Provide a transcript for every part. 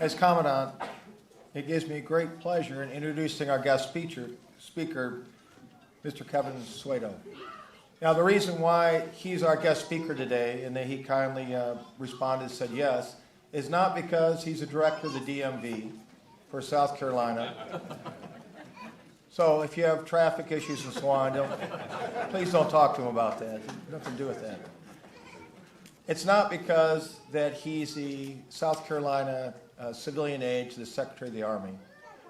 As Commandant, it gives me great pleasure in introducing our guest speaker, Mr. Kevin Shwedo. Now, the reason why he's our guest speaker today and that he kindly responded and said yes is not because he's a director of the DMV for South Carolina. So if you have traffic issues and so on, please don't talk to him about that. Nothing to do with that. It's not because that he's the South Carolina civilian aide to the Secretary of the Army.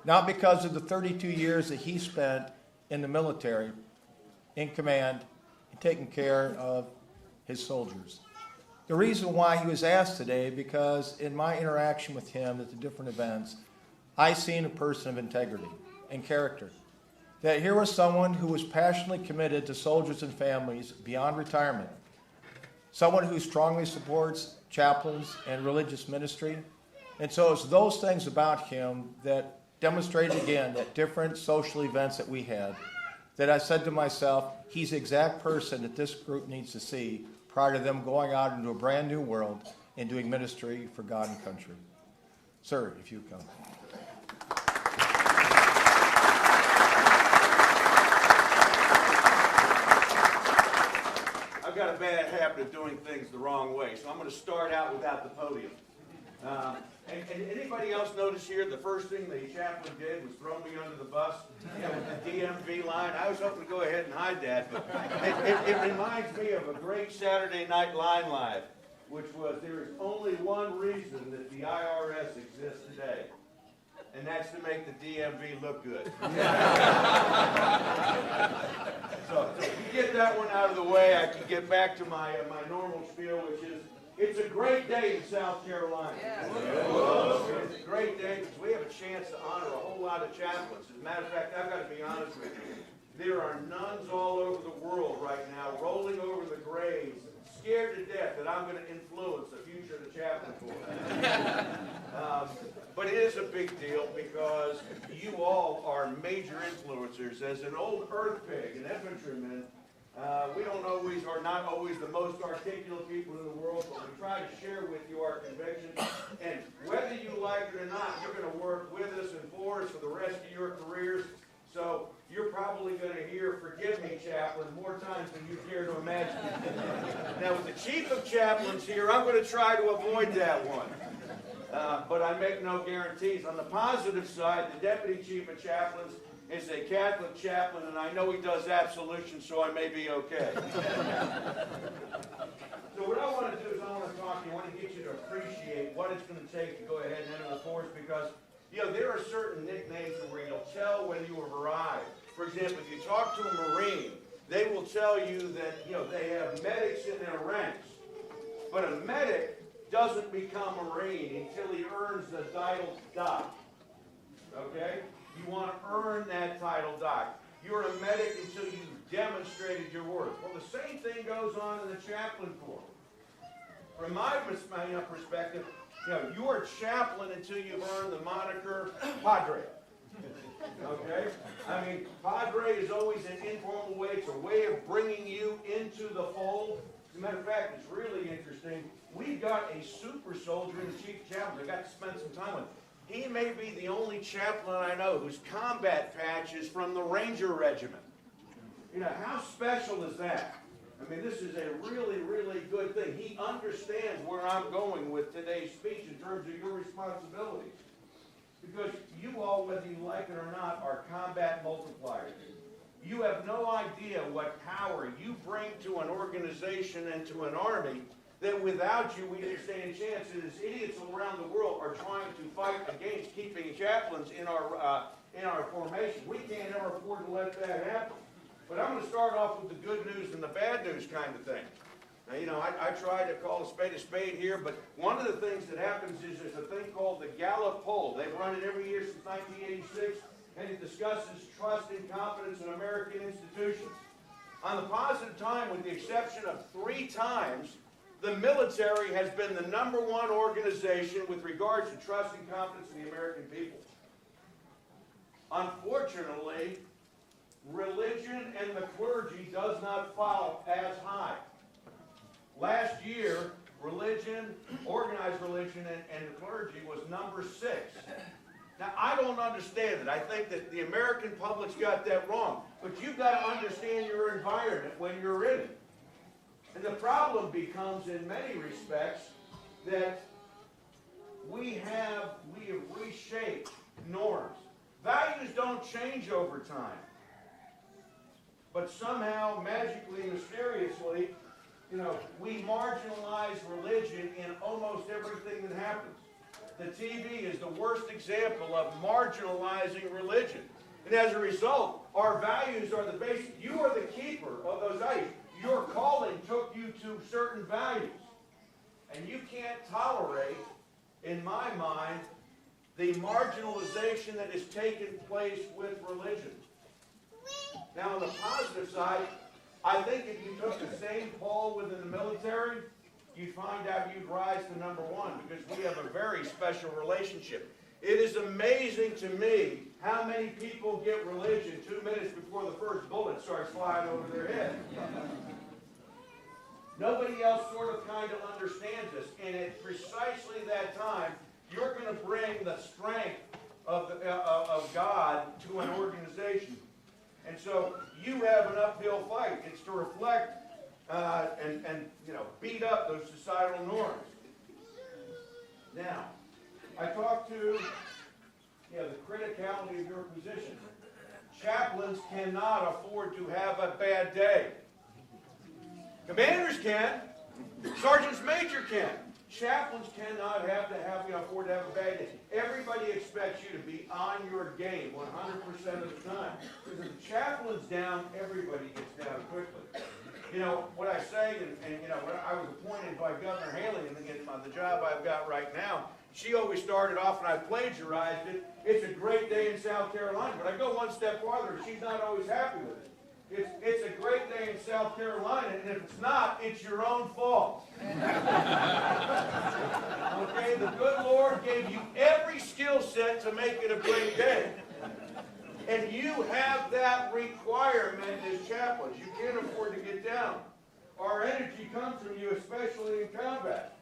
Not because of the 32 years that he spent in the military, in command, and taking care of his soldiers. The reason why he was asked today, because in my interaction with him at the different events, I seen a person of integrity and character. That here was someone who was passionately committed to soldiers and families beyond retirement. Someone who strongly supports chaplains and religious ministry. And so it's those things about him that demonstrated again at different social events that we had, that I said to myself, he's the exact person that this group needs to see prior to them going out into a brand new world and doing ministry for God and country. Sir, if you come. I've got a bad habit of doing things the wrong way, so I'm going to start out without the podium. And anybody else notice here the first thing the chaplain did was throw me under the bus with the DMV line? I was hoping to go ahead and hide that, but it reminds me of a great Saturday Night Live, which was there is only one reason that the IRS exists today, and that's to make the DMV look good. So if you get that one out of the way, I can get back to my normal spiel, which is, it's a great day in South Carolina. Yeah. It's a great day because we have a chance to honor a whole lot of chaplains. As a matter of fact, I've got to be honest with you. There are nuns all over the world right now rolling over the graves, scared to death that I'm going to influence the future of the chaplain corps. But it is a big deal because you all are major influencers. As an old earth pig, an infantryman, we are not always the most articulate people in the world, but we try to share with you our convictions. And whether you like it or not, you're going to work with us and for us for the rest of your careers. So you're probably going to hear "Forgive me, Chaplain" more times than you care to imagine. Now, with the Chief of Chaplains here, I'm going to try to avoid that one. But I make no guarantees. On the positive side, the Deputy Chief of Chaplains is a Catholic chaplain, and I know he does absolution, so I may be okay. So what I want to do is I want to talk to you. I want to get you to appreciate what it's going to take to go ahead and enter the force, because there are certain nicknames where you'll tell when you have arrived. For example, if you talk to a Marine, they will tell you that they have medics in their ranks, but a medic doesn't become a Marine until he earns the title Doc. Okay? You want to earn that title, Doc. You're a medic until you've demonstrated your worth. Well, the same thing goes on in the chaplain corps. From my perspective, you're a chaplain until you've earned the moniker Padre. Okay? I mean, Padre is always an informal way. It's a way of bringing you into the fold. As a matter of fact, it's really interesting. We've got a super soldier in the Chief of Chaplains. I got to spend some time with him. He may be the only chaplain I know whose combat patch is from the Ranger Regiment. How special is that? I mean, this is a really, really good thing. He understands where I'm going with today's speech in terms of your responsibilities. Because you all, whether you like it or not, are combat multipliers. You have no idea what power you bring to an organization and to an army that without you, we didn't stand a chance. As idiots around the world are trying to fight against keeping chaplains in our formation. We can't ever afford to let that happen. But I'm going to start off with the good news and the bad news kind of thing. Now, I try to call a spade here, but one of the things that happens is there's a thing called the Gallup poll. They've run it every year since 1986, and it discusses trust and confidence in American institutions. On the positive time, with the exception of 3 times, the military has been the #1 organization with regards to trust and confidence in the American people. Unfortunately, religion and the clergy does not follow as high. Last year, religion, organized religion, and the clergy was number 6. Now, I don't understand it. I think that the American public's got that wrong. But you've got to understand your environment when you're in it. And the problem becomes, in many respects, that we have reshaped norms. Values don't change over time. But somehow, magically, mysteriously, we marginalize religion in almost everything that happens. The TV is the worst example of marginalizing religion. And as a result, our values are the basis. You are the keeper of those values. Your calling took you to certain values. And you can't tolerate, in my mind, the marginalization that has taken place with religion. Now, on the positive side, I think if you took the same poll within the military, you'd find out you'd rise to number 1 because we have a very special relationship. It is amazing to me how many people get religion 2 minutes before the first bullet starts flying over their head. Nobody else sort of kind of understands this. And at precisely that time, you're going to bring the strength of God to an organization. And so you have an uphill fight. It's to reflect and beat up those societal norms. Now, I talked to the criticality of your position. Chaplains cannot afford to have a bad day. Commanders can. Sergeants major can. Chaplains cannot afford to have a bad day. Everybody expects you to be on your game 100% of the time. Because if the chaplain's down, everybody gets down quickly. What I say, and when I was appointed by Governor Haley and the job I've got right now, she always started off, and I plagiarized it, it's a great day in South Carolina. But I go one step farther, she's not always happy with it. It's a great day in South Carolina, and if it's not, it's your own fault. Okay, the good Lord gave you every skill set to make it a great day. And you have that requirement as chaplains. You can't afford to get down. Our energy comes from you, especially in combat.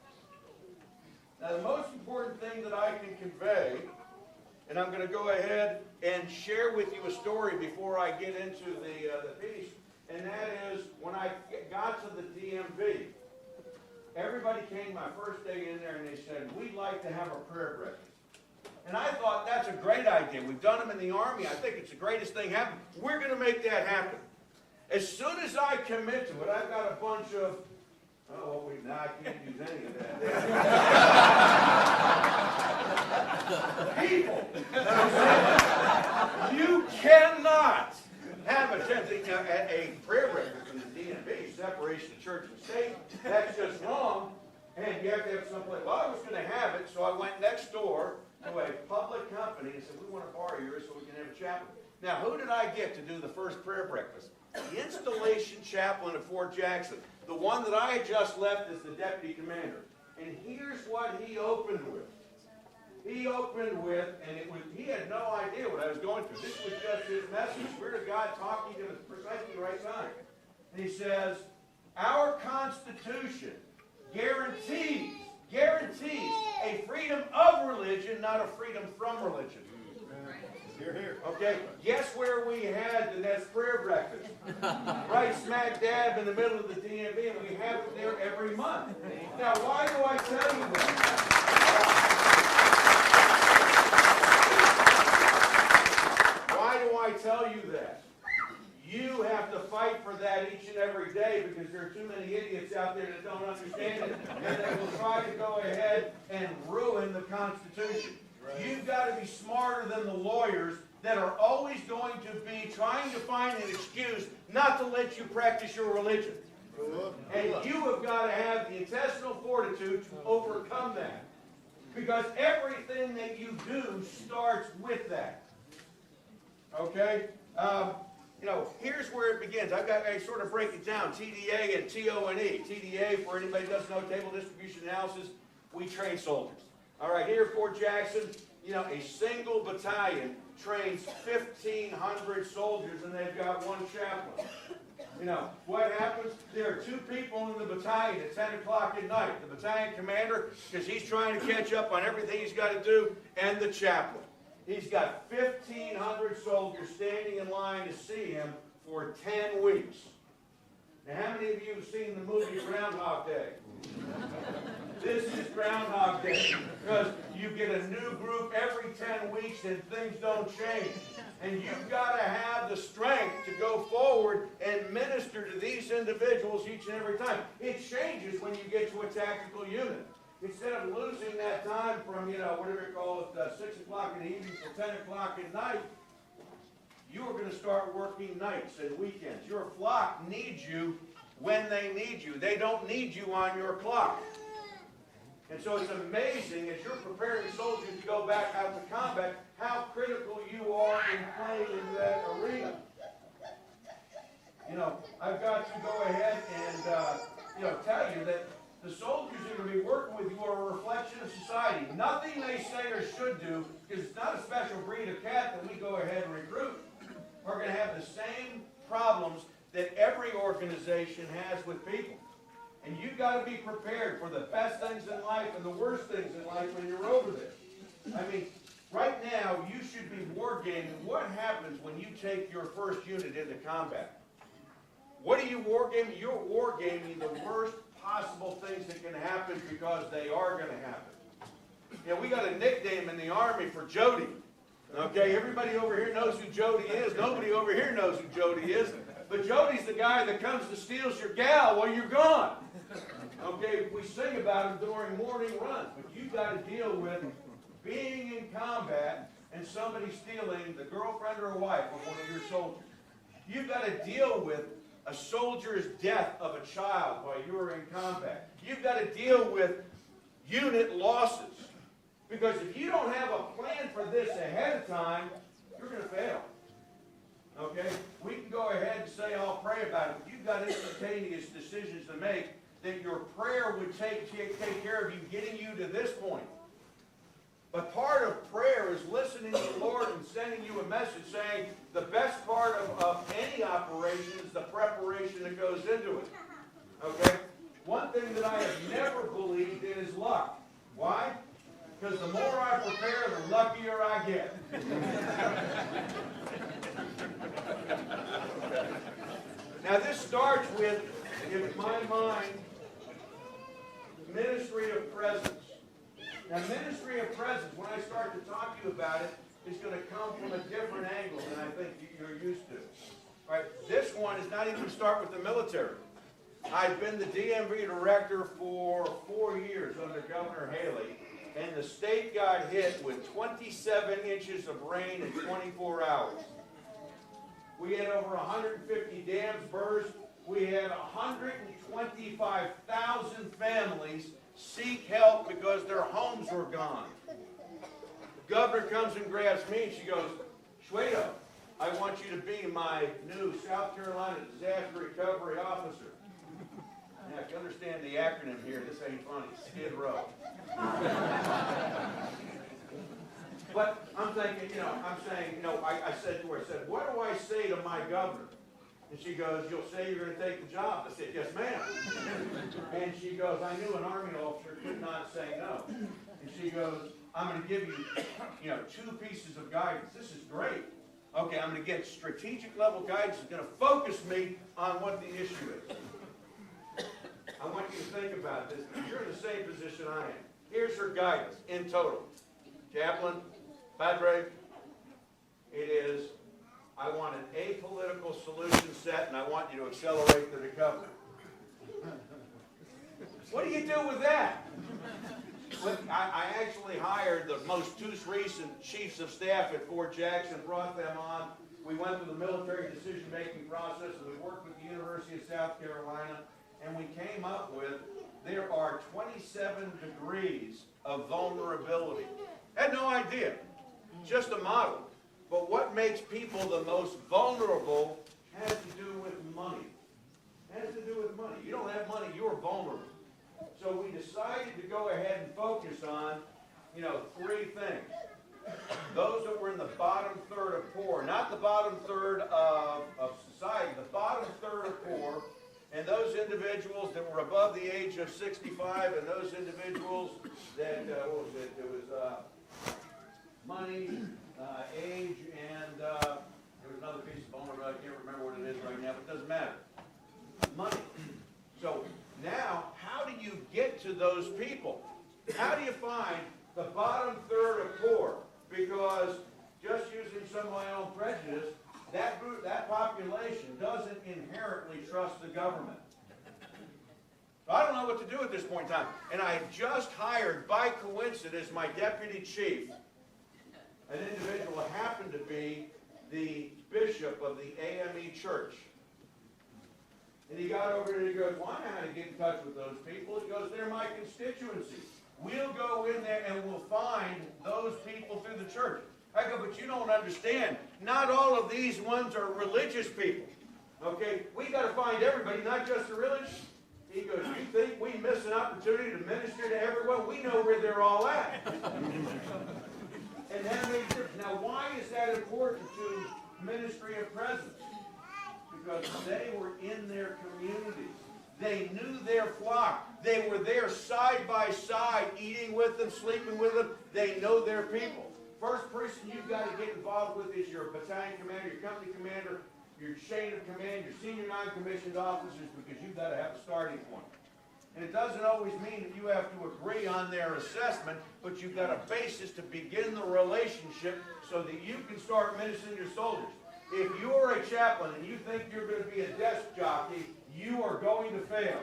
Now, the most important thing that I can convey, and I'm going to go ahead and share with you a story before I get into the piece, and that is when I got to the DMV, everybody came my first day in there and they said, we'd like to have a prayer breakfast. And I thought, that's a great idea. We've done them in the Army. I think it's the greatest thing happening. We're going to make that happen. As soon as I commit to it, I've got a bunch of, I can't use any of that. People. You cannot have a prayer breakfast in the DMV, separation of church and state. That's just wrong. And you have to have someplace. Well, I was going to have it, so I went next door to a public company and said, we want to borrow yours so we can have a chaplain. Now, who did I get to do the first prayer breakfast? The installation chaplain at Fort Jackson, the one that I had just left as the deputy commander. And here's what he opened with. He opened with, and he had no idea what I was going through. This was just his message. Spirit of God talking to him at precisely the right time. And he says, our Constitution guarantees a freedom of religion, not a freedom from religion. Hear, hear. Okay, guess where we had the next prayer breakfast? Right smack dab in the middle of the DMV, and we have it there every month. Now, why do I tell you that? Why do I tell you that? You have to fight for that each and every day because there are too many idiots out there that don't understand it, and they will try to go ahead and ruin the Constitution. You've got to be smarter than the lawyers that are always going to be trying to find an excuse not to let you practice your religion. And you have got to have the intestinal fortitude to overcome that. Because everything that you do starts with that. Okay? Here's where it begins. I sort of break it down. TDA and TONE. TDA, for anybody who doesn't know, Table Distribution Analysis, we train soldiers. All right, here at Fort Jackson, a single battalion trains 1,500 soldiers, and they've got one chaplain. You know, what happens? There are two people in the battalion at 10 o'clock at night. The battalion commander, because he's trying to catch up on everything he's got to do, and the chaplain. He's got 1,500 soldiers standing in line to see him for 10 weeks. Now, how many of you have seen the movie Groundhog Day? This is Groundhog Day, because you get a new group every 10 weeks and things don't change. And you've got to have the strength to go forward and minister to these individuals each and every time. It changes when you get to a tactical unit. Instead of losing that time from, whatever you call it, 6 o'clock in the evening till 10 o'clock at night, you are going to start working nights and weekends. Your flock needs you when they need you. They don't need you on your clock. And so it's amazing, as you're preparing soldiers to go back out to combat, how critical you are in playing in that arena. I've got to go ahead and, tell you that the soldiers that are going to be working with you are a reflection of society. Nothing they say or should do, because it's not a special breed of cat that we go ahead and recruit, are going to have the same problems that every organization has with people. And you've got to be prepared for the best things in life and the worst things in life when you're over there. I mean, right now, you should be wargaming. What happens when you take your first unit into combat? What are you wargaming? You're wargaming the worst possible things that can happen, because they are going to happen. We got a nickname in the Army for Jody. Okay, everybody over here knows who Jody is. Nobody over here knows who Jody is. But Jody's the guy that comes to steals your gal while you're gone. Okay, we sing about him during morning runs, but you've got to deal with being in combat and somebody stealing the girlfriend or wife of one of your soldiers. You've got to deal with a soldier's death of a child while you're in combat. You've got to deal with unit losses. Because if you don't have a plan for this ahead of time, you're going to fail. Okay? We can go ahead and say, I'll pray about it, but you've got instantaneous decisions to make that your prayer would take care of you, getting you to this point. But part of prayer is listening to the Lord and sending you a message saying the best part of any operation is the preparation that goes into it. Okay? One thing that I have never believed in is luck. Why? Because the more I prepare, the luckier I get. Now this starts with, in my mind, ministry of presence. Now ministry of presence, when I start to talk to you about it, is going to come from a different angle than I think you're used to. All right? This one is not even going to start with the military. I've been the DMV director for 4 years under Governor Haley, and the state got hit with 27 inches of rain in 24 hours. We had over 150 dams burst. We had 125,000 families seek help because their homes were gone. The governor comes and grabs me and she goes, Shwedo, I want you to be my new South Carolina Disaster Recovery Officer. Now, if you understand the acronym here, this ain't funny. Skid Row. But I'm thinking, I said to her, what do I say to my governor? And she goes, you'll say you're going to take the job. I said, yes, ma'am. And she goes, I knew an Army officer could not say no. And she goes, I'm going to give you, 2 pieces of guidance. This is great. Okay, I'm going to get strategic level guidance. It's going to focus me on what the issue is. I want you to think about this. You're in the same position I am. Here's her guidance in total. Chaplain, Padre, it is, I want an apolitical solution set, and I want you to accelerate the recovery. What do you do with that? I actually hired the most 2 recent chiefs of staff at Fort Jackson, brought them on. We went through the military decision-making process, and we worked with the University of South Carolina, and we came up with there are 27 degrees of vulnerability. Had no idea. Just a model. But what makes people the most vulnerable has to do with money. Has to do with money. You don't have money, you're vulnerable. So we decided to go ahead and focus on, 3 things. Those that were in the bottom third of poor, not the bottom third of society, the bottom third are poor, and those individuals that were above the age of 65, and those individuals that, what was it? There was money, age, and there was another piece of bone, I can't remember what it is right now, but it doesn't matter. Money. So now, how do you get to those people? How do you find the bottom third of poor? Because just using some of my own prejudice, that group, that population doesn't inherently trust the government. So I don't know what to do at this point in time. And I just hired, by coincidence, my deputy chief, an individual who happened to be the bishop of the AME church. And he got over there and he goes, well, I know how to get in touch with those people. He goes, they're my constituency. We'll go in there and we'll find those people through the church. I go, but you don't understand. Not all of these ones are religious people. Okay? We got to find everybody, not just the religious. He goes, you think we miss an opportunity to minister to everyone? We know where they're all at. And that makes sense. Now, why is that important to ministry of presence? Because they were in their communities. They knew their flock. They were there side by side, eating with them, sleeping with them. They know their people. First person you've got to get involved with is your battalion commander, your company commander, your chain of command, your senior non-commissioned officers, because you've got to have a starting point. And it doesn't always mean that you have to agree on their assessment, but you've got a basis to begin the relationship so that you can start ministering to your soldiers. If you're a chaplain and you think you're going to be a desk jockey, you are going to fail.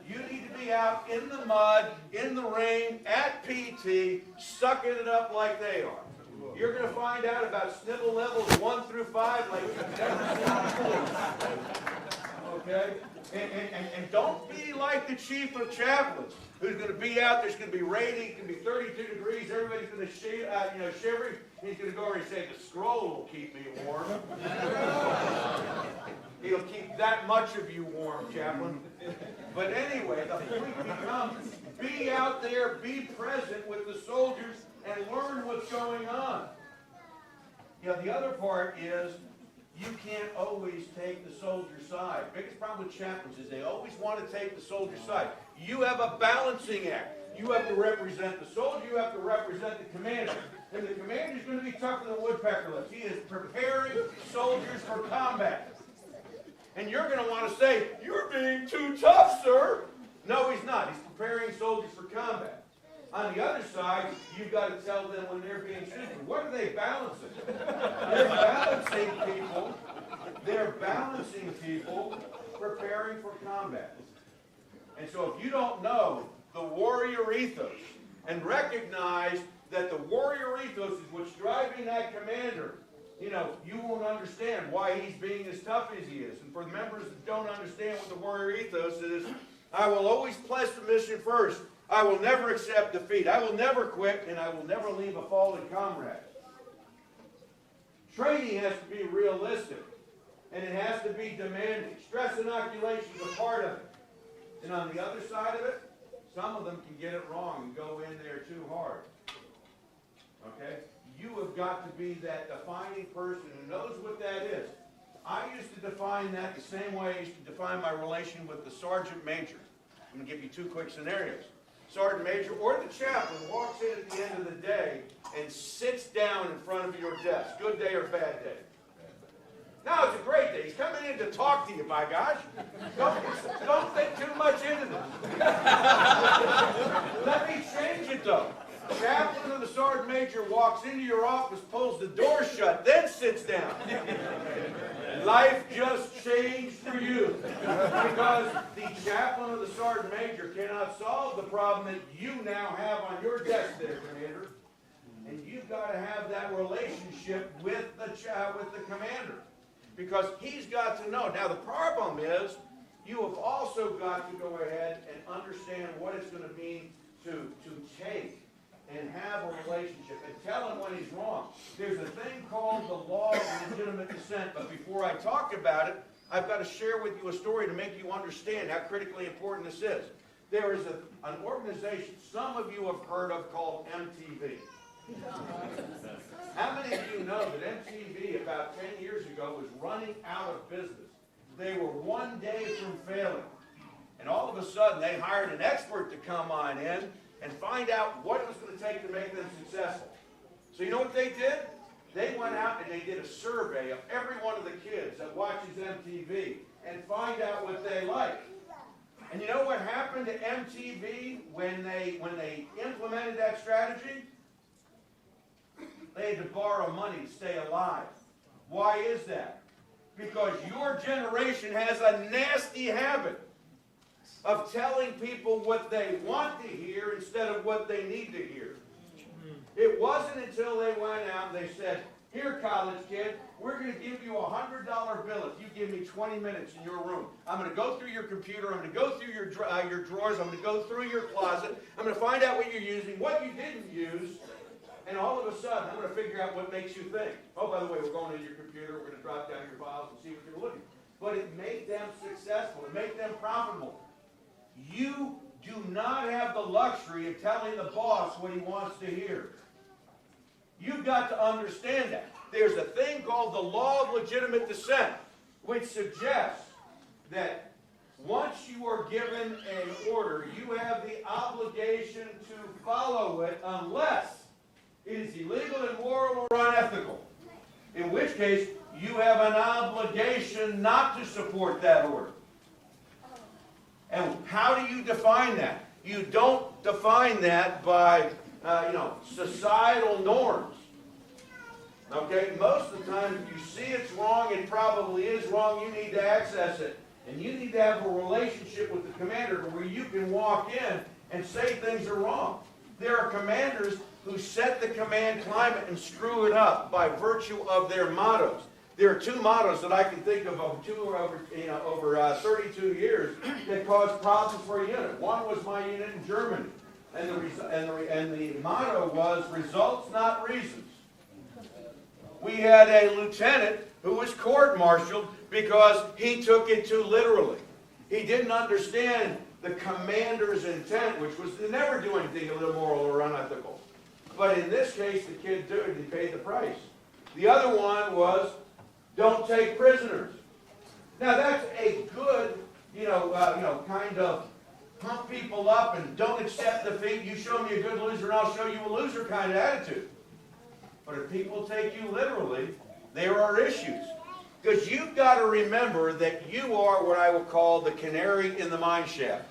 You need to be out in the mud, in the rain, at PT, sucking it up like they are. You're going to find out about snivel levels 1 through 5 like you've never seen before. Okay? And don't be like the chief of chaplains, who's going to be out there's going to be raining, it's going to be 32 degrees, everybody's going to shiver. He's going to go over and say, the scroll will keep me warm. He'll keep that much of you warm, chaplain. But anyway, the point becomes, be out there, be present with the soldiers, and learn what's going on. You know, the other part is, you can't always take the soldier's side. Biggest problem with chaplains is they always want to take the soldier's side. You have a balancing act. You have to represent the soldier, you have to represent the commander. And the commander is going to be tougher than woodpecker lips. He is preparing soldiers for combat. And you're going to want to say, you're being too tough, sir. No, he's not. He's preparing soldiers for combat. On the other side, you've got to tell them when they're being stupid. What are they balancing? They're balancing people preparing for combat. And so if you don't know the warrior ethos and recognize that the warrior ethos is what's driving that commander, you know, you won't understand why he's being as tough as he is. And for the members that don't understand what the warrior ethos is, I will always place the mission first. I will never accept defeat. I will never quit, and I will never leave a fallen comrade. Training has to be realistic, and it has to be demanding. Stress inoculation is a part of it. And on the other side of it, some of them can get it wrong and go in there too hard. Okay? You have got to be that defining person who knows what that is. I used to define that the same way I used to define my relation with the sergeant major. I'm going to give you 2 quick scenarios. Sergeant major or the chaplain walks in at the end of the day and sits down in front of your desk. Good day or bad day? No, it's a great day. He's coming in to talk to you, by gosh. Don't think too much into this. Let me change it, though. Chaplain or the sergeant major walks into your office, pulls the door shut, then sits down. Life just changed for you. Because the chaplain or the sergeant major cannot solve the problem that you now have on your desk there, Commander. And you've got to have that relationship with the commander. Because he's got to know. Now, the problem is, you have also got to go ahead and understand what it's going to mean to take and have a relationship and tell him when he's wrong. There's a thing called the law of legitimate dissent, but before I talk about it, I've got to share with you a story to make you understand how critically important this is. There is an organization some of you have heard of called MTV. How many of you know that MTV about 10 years ago was running out of business? They were one day from failing. And all of a sudden, they hired an expert to come on in and find out what it was going to take to make them successful. So you know what they did? They went out and they did a survey of every one of the kids that watches MTV and find out what they like. And you know what happened to MTV when they implemented that strategy? They had to borrow money to stay alive. Why is that? Because your generation has a nasty habit of telling people what they want to hear instead of what they need to hear. It wasn't until they went out and they said, here, college kid, we're going to give you a $100 bill if you give me 20 minutes in your room. I'm going to go through your computer. I'm going to go through your drawers. I'm going to go through your closet. I'm going to find out what you're using, what you didn't use. And all of a sudden, I'm going to figure out what makes you think. Oh, by the way, we're going into your computer. We're going to drop down your files and see what you're looking for. But it made them successful. It made them profitable. You do not have the luxury of telling the boss what he wants to hear. You've got to understand that. There's a thing called the law of legitimate dissent, which suggests that once you are given an order, you have the obligation to follow it unless it is illegal, immoral, or unethical. In which case, you have an obligation not to support that order. And how do you define that? You don't define that by societal norms. Okay? Most of the time, if you see it's wrong, it probably is wrong. You need to access it. And you need to have a relationship with the commander where you can walk in and say things are wrong. There are commanders who set the command climate and screw it up by virtue of their mottos. There are two mottos that I can think of over 32 years that caused problems for a unit. One was my unit in Germany. And the motto was, results, not reasons. We had a lieutenant who was court-martialed because he took it too literally. He didn't understand the commander's intent, which was to never do anything immoral or unethical. But in this case, the kid did, and he paid the price. The other one was, don't take prisoners. Now that's a good, kind of pump people up and don't accept defeat. You show me a good loser and I'll show you a loser kind of attitude. But if people take you literally, there are issues. Because you've got to remember that you are what I will call the canary in the mine shaft.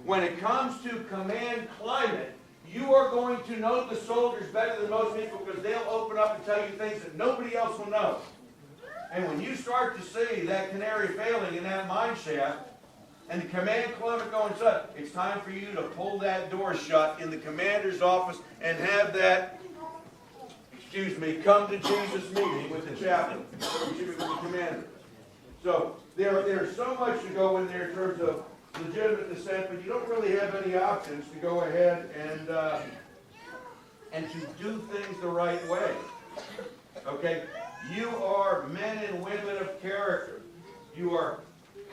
When it comes to command climate, you are going to know the soldiers better than most people because they'll open up and tell you things that nobody else will know. And when you start to see that canary failing in that mine shaft, and the command climate going south, it's time for you to pull that door shut in the commander's office and have that, come to Jesus meeting with the chaplain, with the commander. So there's so much to go in there in terms of legitimate dissent, but you don't really have any options to go ahead and to do things the right way. Okay? You are men and women of character. You are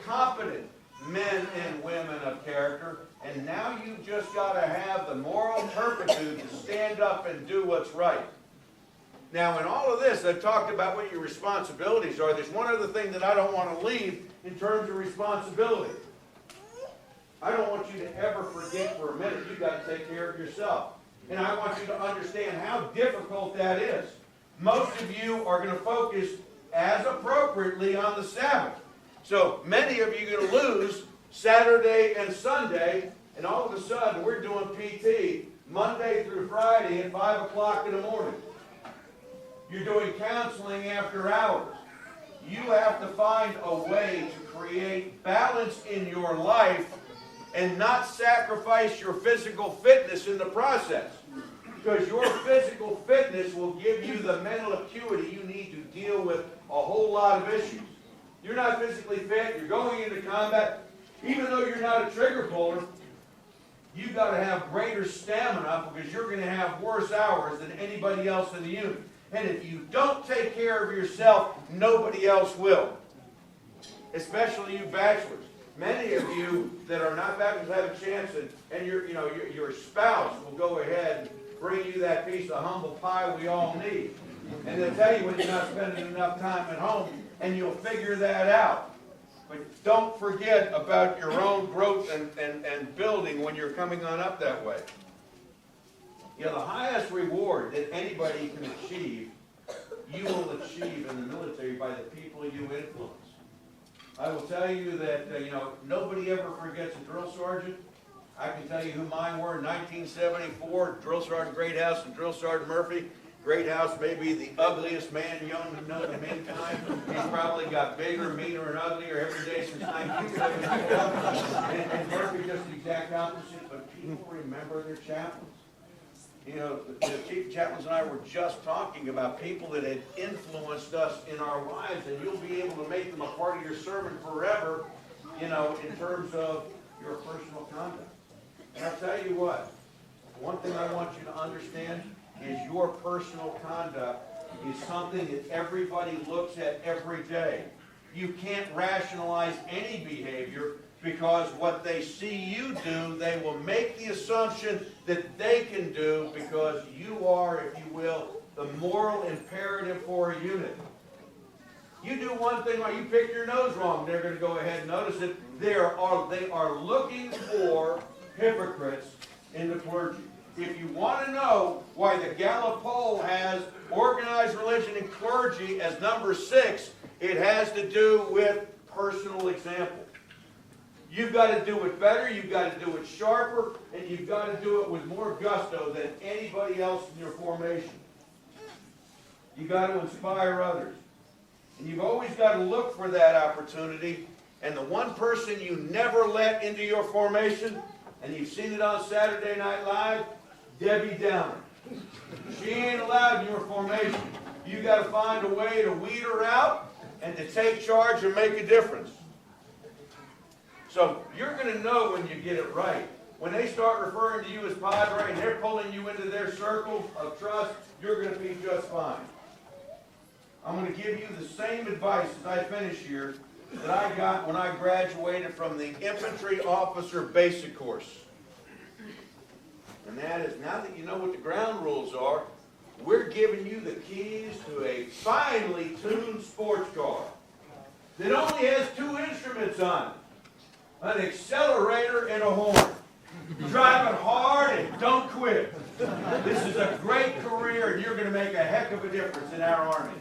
competent men and women of character, and now you've just got to have the moral turpitude to stand up and do what's right. Now, in all of this, I've talked about what your responsibilities are. There's one other thing that I don't want to leave in terms of responsibility. I don't want you to ever forget for a minute you've got to take care of yourself. And I want you to understand how difficult that is. Most of you are going to focus as appropriately on the Sabbath. So many of you are going to lose Saturday and Sunday, and all of a sudden we're doing PT Monday through Friday at 5 o'clock in the morning. You're doing counseling after hours. You have to find a way to create balance in your life and not sacrifice your physical fitness in the process. Because your physical fitness will give you the mental acuity you need to deal with a whole lot of issues. You're not physically fit, you're going into combat. Even though you're not a trigger puller, you've got to have greater stamina because you're going to have worse hours than anybody else in the unit. And if you don't take care of yourself, nobody else will. Especially you bachelors. Many of you that are not bachelors have a chance, and your spouse will go ahead bring you that piece of humble pie we all need. And they'll tell you when you're not spending enough time at home, and you'll figure that out. But don't forget about your own growth and building when you're coming on up that way. You know, the highest reward that anybody can achieve, you will achieve in the military by the people you influence. I will tell you that, nobody ever forgets a drill sergeant. I can tell you who mine were in 1974, Drill Sergeant Greathouse and Drill Sergeant Murphy. Greathouse may be the ugliest man known to mankind. He's probably got bigger, meaner, and uglier every day since 1974. And Murphy just the exact opposite, but people remember their chaplains. You know, the chief of chaplains and I were just talking about people that had influenced us in our lives, and you'll be able to make them a part of your sermon forever, in terms of your personal conduct. And I'll tell you what, one thing I want you to understand is your personal conduct is something that everybody looks at every day. You can't rationalize any behavior because what they see you do, they will make the assumption that they can do because you are, if you will, the moral imperative for a unit. You do one thing wrong, you pick your nose wrong, they're going to go ahead and notice it. They are looking for hypocrites in the clergy. If you want to know why the Gallup poll has organized religion and clergy as number 6, it has to do with personal example. You've got to do it better, you've got to do it sharper, and you've got to do it with more gusto than anybody else in your formation. You've got to inspire others. And you've always got to look for that opportunity. And the one person you never let into your formation, and you've seen it on Saturday Night Live, Debbie Downer. She ain't allowed in your formation. You've got to find a way to weed her out and to take charge and make a difference. So you're going to know when you get it right. When they start referring to you as Padre and they're pulling you into their circle of trust, you're going to be just fine. I'm going to give you the same advice as I finish here that I got when I graduated from the Infantry Officer Basic Course. And that is, now that you know what the ground rules are, we're giving you the keys to a finely tuned sports car that only has 2 instruments on it. An accelerator and a horn. Drive it hard and don't quit. This is a great career and you're going to make a heck of a difference in our Army.